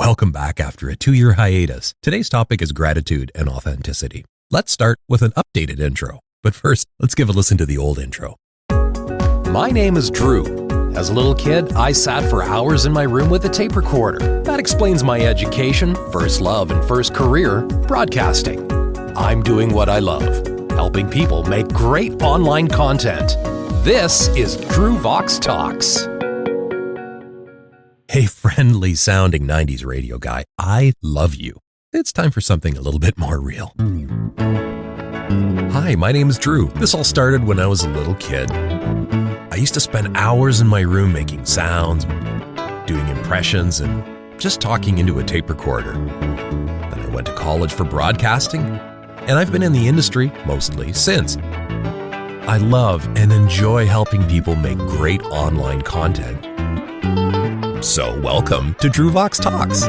welcome back after a 2-year hiatus. Today's topic is gratitude and authenticity. Let's start with an updated intro. But first, let's give a listen to the old intro. My name is Drew. As a little kid, I sat for hours in my room with a tape recorder. That explains my education, first love, and first career, broadcasting. I'm doing what I love, helping people make great online content. This is DrewVOX Talks. Hey, friendly sounding 90s radio guy, I love you. It's time for something a little bit more real. Hi, my name is Drew. This all started when I was a little kid. I used to spend hours in my room making sounds, doing impressions, and just talking into a tape recorder. Then I went to college for broadcasting, and I've been in the industry mostly since. I love and enjoy helping people make great online content. So welcome to DrewVOX Talks.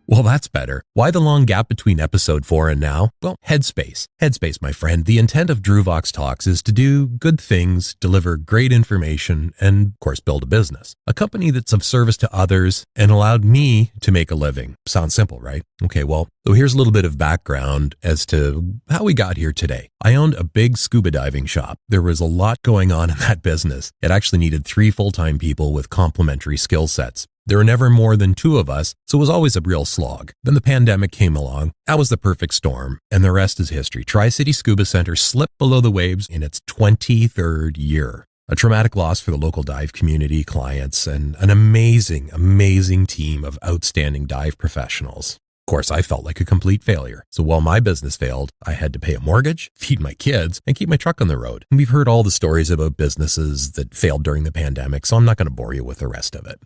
Well, that's better. Why the long gap between episode 4 and now? Well, Headspace. Headspace, my friend. The intent of DrewVOX Talks is to do good things, deliver great information, and, of course, build a business. A company that's of service to others and allowed me to make a living. Sounds simple, right? Okay, well, so here's a little bit of background as to how we got here today. I owned a big scuba diving shop. There was a lot going on in that business. It actually needed 3 full-time people with complementary skill sets. There were never more than 2 of us, so it was always a real slog. Then the pandemic came along. That was the perfect storm, and the rest is history. Tri-City Scuba Center slipped below the waves in its 23rd year. A traumatic loss for the local dive community, clients, and an amazing, amazing team of outstanding dive professionals. Of course, I felt like a complete failure. So while my business failed, I had to pay a mortgage, feed my kids, and keep my truck on the road. And we've heard all the stories about businesses that failed during the pandemic, so I'm not going to bore you with the rest of it.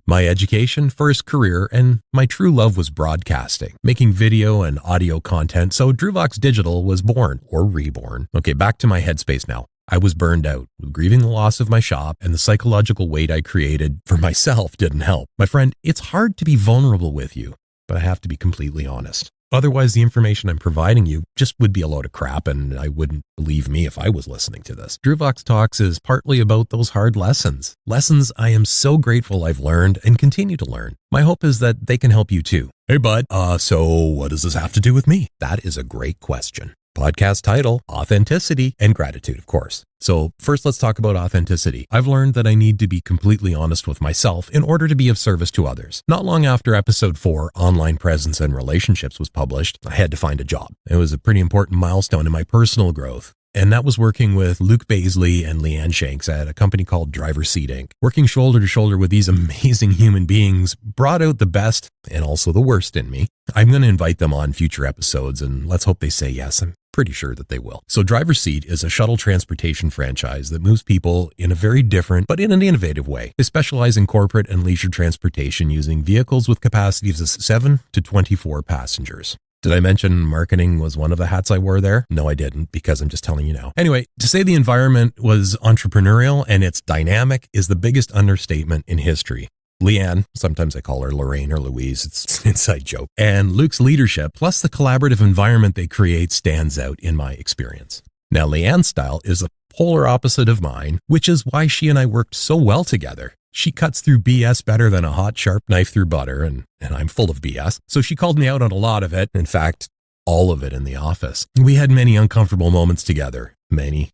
My education, first career, and my true love was broadcasting, making video and audio content, so DrewVOX Digital was born, or reborn. Okay, back to my headspace now. I was burned out, grieving the loss of my shop, and the psychological weight I created for myself didn't help. My friend, it's hard to be vulnerable with you, but I have to be completely honest. Otherwise, the information I'm providing you just would be a load of crap, and I wouldn't believe me if I was listening to this. DrewVOX Talks is partly about those hard lessons. Lessons I am so grateful I've learned and continue to learn. My hope is that they can help you too. Hey, bud, so what does this have to do with me? That is a great question. Podcast title, authenticity and gratitude, of course. So first, let's talk about authenticity. I've learned that I need to be completely honest with myself in order to be of service to others. Not long after episode 4, Online Presence and Relationships, was published, I had to find a job. It was a pretty important milestone in my personal growth. And that was working with Luke Baisley and Leanne Shanks at a company called Driver Seat Inc. Working shoulder to shoulder with these amazing human beings brought out the best and also the worst in me. I'm going to invite them on future episodes, and let's hope they say yes. I'm pretty sure that they will. So Driver Seat is a shuttle transportation franchise that moves people in a very different but in an innovative way. They specialize in corporate and leisure transportation using vehicles with capacities of 7 to 24 passengers. Did I mention marketing was one of the hats I wore there? No, I didn't, because I'm just telling you now. Anyway, to say the environment was entrepreneurial and it's dynamic is the biggest understatement in history. Leanne, sometimes I call her Lorraine or Louise, it's an inside joke, and Luke's leadership, plus the collaborative environment they create, stands out in my experience. Now, Leanne's style is the polar opposite of mine, which is why she and I worked so well together. She cuts through BS better than a hot, sharp knife through butter, and I'm full of BS. So she called me out on a lot of it. In fact, all of it in the office. We had many uncomfortable moments together, many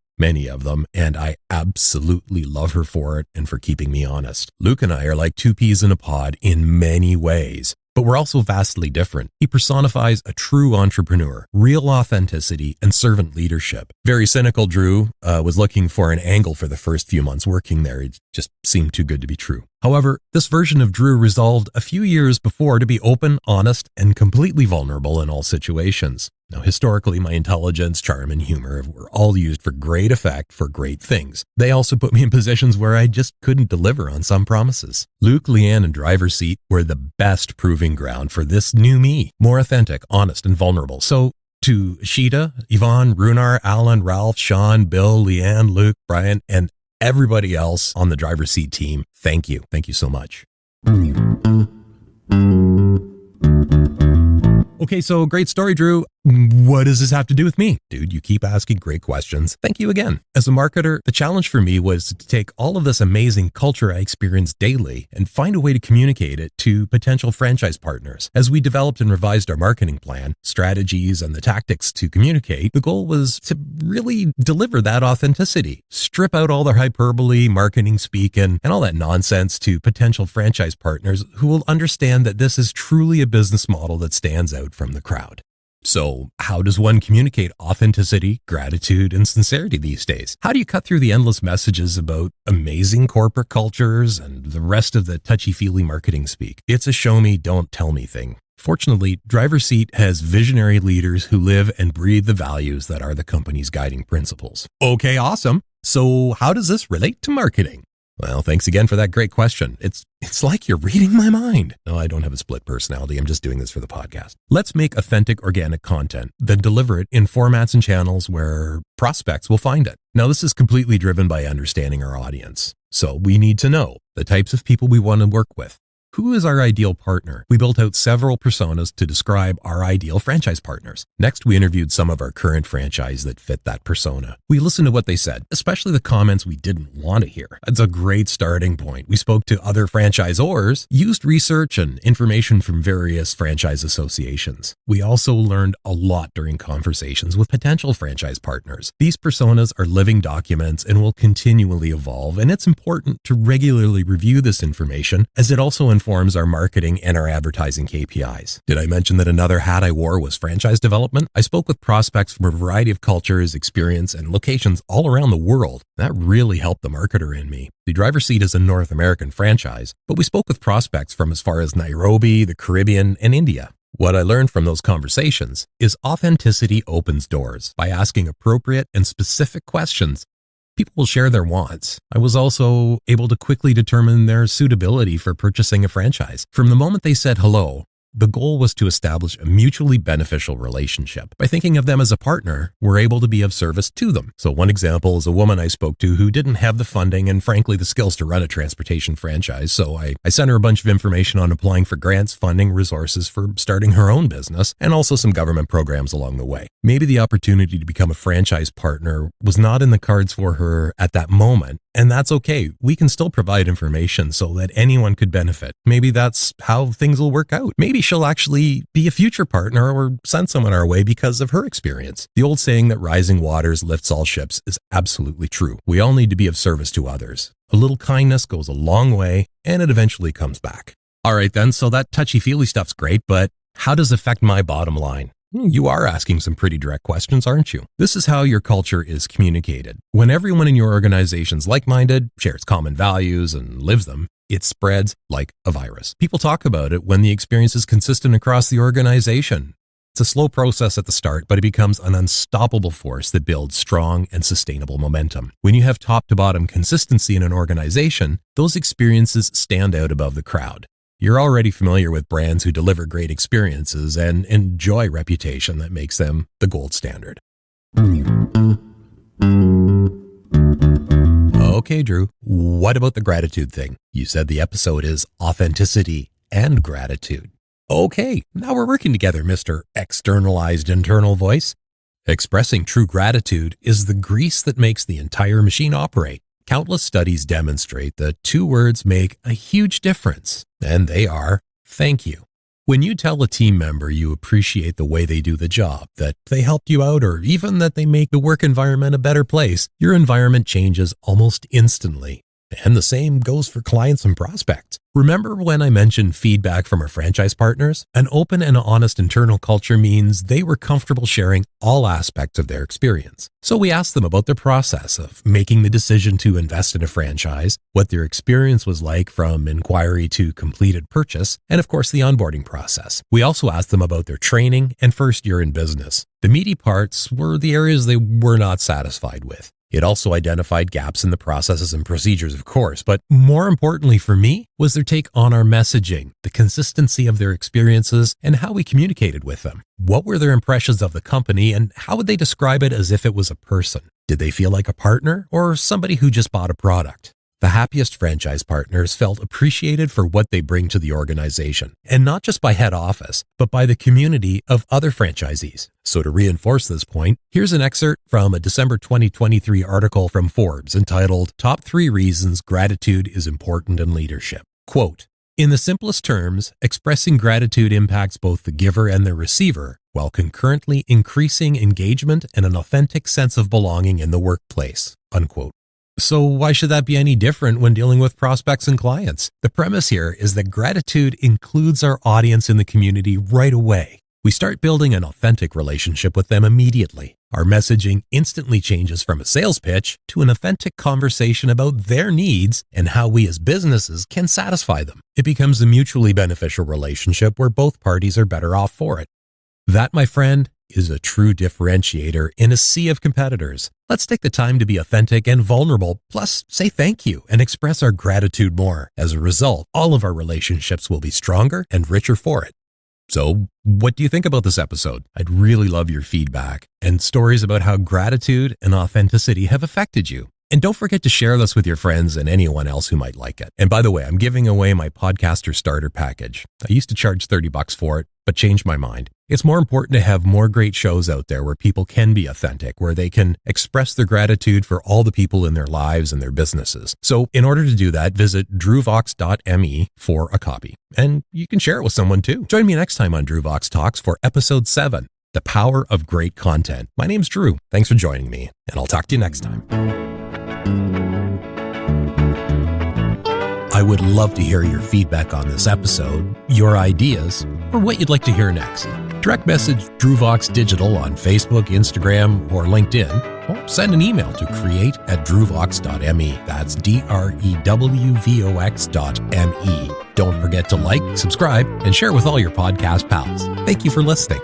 of them, and I absolutely love her for it and for keeping me honest. Luke and I are like 2 peas in a pod in many ways. But we're also vastly different. He personifies a true entrepreneur, real authenticity, and servant leadership. Very cynical Drew was looking for an angle for the first few months working there. It just seemed too good to be true. However, this version of Drew resolved a few years before to be open, honest, and completely vulnerable in all situations. Now, historically, my intelligence, charm, and humor were all used for great effect for great things. They also put me in positions where I just couldn't deliver on some promises. Luke, Leanne, and Driver Seat were the best proving ground for this new me, more authentic, honest, and vulnerable. So, to Sheeta, Yvonne, Runar, Alan, Ralph, Sean, Bill, Leanne, Luke, Brian, and everybody else on the Driver Seat team, thank you. Thank you so much. Okay, so great story, Drew. What does this have to do with me? Dude, you keep asking great questions. Thank you again. As a marketer, the challenge for me was to take all of this amazing culture I experience daily and find a way to communicate it to potential franchise partners. As we developed and revised our marketing plan, strategies, and the tactics to communicate, the goal was to really deliver that authenticity, strip out all the hyperbole, marketing speak, and all that nonsense to potential franchise partners who will understand that this is truly a business model that stands out from the crowd. So how does one communicate authenticity, gratitude, and sincerity these days? How do you cut through the endless messages about amazing corporate cultures and the rest of the touchy-feely marketing speak? It's a show me, don't tell me thing. Fortunately, Driver's Seat has visionary leaders who live and breathe the values that are the company's guiding principles. Okay, awesome. So how does this relate to marketing? Well, thanks again for that great question. It's like you're reading my mind. No, I don't have a split personality. I'm just doing this for the podcast. Let's make authentic, organic content, then deliver it in formats and channels where prospects will find it. Now, this is completely driven by understanding our audience. So we need to know the types of people we want to work with. Who is our ideal partner? We built out several personas to describe our ideal franchise partners. Next, we interviewed some of our current franchise that fit that persona. We listened to what they said, especially the comments we didn't want to hear. It's a great starting point. We spoke to other franchisors, used research and information from various franchise associations. We also learned a lot during conversations with potential franchise partners. These personas are living documents and will continually evolve, and it's important to regularly review this information as it also informs our marketing and our advertising KPIs. Did I mention that another hat I wore was franchise development? I spoke with prospects from a variety of cultures, experience, and locations all around the world. That really helped the marketer in me. The Driver's Seat is a North American franchise, but we spoke with prospects from as far as Nairobi, the Caribbean, and India. What I learned from those conversations is authenticity opens doors. By asking appropriate and specific questions, people will share their wants. I was also able to quickly determine their suitability for purchasing a franchise. From the moment they said hello, the goal was to establish a mutually beneficial relationship. By thinking of them as a partner, we're able to be of service to them. So one example is a woman I spoke to who didn't have the funding and frankly the skills to run a transportation franchise. So I sent her a bunch of information on applying for grants, funding, resources for starting her own business, and also some government programs along the way. Maybe the opportunity to become a franchise partner was not in the cards for her at that moment. And that's okay. We can still provide information so that anyone could benefit. Maybe that's how things will work out. Maybe she'll actually be a future partner or send someone our way because of her experience. The old saying that rising waters lifts all ships is absolutely true. We all need to be of service to others. A little kindness goes a long way and it eventually comes back. All right then, so that touchy-feely stuff's great, but how does it affect my bottom line? You are asking some pretty direct questions, aren't you? This is how your culture is communicated. When everyone in your organization's like-minded, shares common values, and lives them, it spreads like a virus. People talk about it when the experience is consistent across the organization. It's a slow process at the start, but it becomes an unstoppable force that builds strong and sustainable momentum. When you have top-to-bottom consistency in an organization, those experiences stand out above the crowd. You're already familiar with brands who deliver great experiences and enjoy reputation that makes them the gold standard. Okay, Drew, what about the gratitude thing? You said the episode is authenticity and gratitude. Okay, now we're working together, Mr. Externalized Internal Voice. Expressing true gratitude is the grease that makes the entire machine operate. Countless studies demonstrate that two words make a huge difference, and they are thank you. When you tell a team member you appreciate the way they do the job, that they helped you out, or even that they make the work environment a better place, your environment changes almost instantly. And the same goes for clients and prospects. Remember when I mentioned feedback from our franchise partners? An open and honest internal culture means they were comfortable sharing all aspects of their experience. So we asked them about their process of making the decision to invest in a franchise, what their experience was like from inquiry to completed purchase, and of course the onboarding process. We also asked them about their training and first year in business. The meaty parts were the areas they were not satisfied with. It also identified gaps in the processes and procedures, of course, but more importantly for me was their take on our messaging, the consistency of their experiences, and how we communicated with them. What were their impressions of the company, and how would they describe it as if it was a person? Did they feel like a partner or somebody who just bought a product? The happiest franchise partners felt appreciated for what they bring to the organization, and not just by head office, but by the community of other franchisees. So to reinforce this point, here's an excerpt from a December 2023 article from Forbes entitled Top 3 Reasons Gratitude is Important in Leadership. Quote, "In the simplest terms, expressing gratitude impacts both the giver and the receiver, while concurrently increasing engagement and an authentic sense of belonging in the workplace." Unquote. So why should that be any different when dealing with prospects and clients? The premise here is that gratitude includes our audience in the community right away. We start building an authentic relationship with them immediately. Our messaging instantly changes from a sales pitch to an authentic conversation about their needs and how we as businesses can satisfy them. It becomes a mutually beneficial relationship where both parties are better off for it. That, my friend, is a true differentiator in a sea of competitors. Let's take the time to be authentic and vulnerable, plus say thank you and express our gratitude more. As a result, all of our relationships will be stronger and richer for it. So, what do you think about this episode? I'd really love your feedback and stories about how gratitude and authenticity have affected you. And don't forget to share this with your friends and anyone else who might like it. And by the way, I'm giving away my podcaster starter package. I used to charge $30 for it, but changed my mind. It's more important to have more great shows out there where people can be authentic, where they can express their gratitude for all the people in their lives and their businesses. So in order to do that, visit DrewVOX.me for a copy. And you can share it with someone too. Join me next time on DrewVOX Talks for episode 7, The Power of Great Content. My name's Drew. Thanks for joining me, and I'll talk to you next time. I would love to hear your feedback on this episode, your ideas, or what you'd like to hear next. Direct message DrewVOX Digital on Facebook, Instagram, or LinkedIn, or send an email to create@drewvox.me. That's DREWVOX.me. Don't forget to like, subscribe, and share with all your podcast pals. Thank you for listening.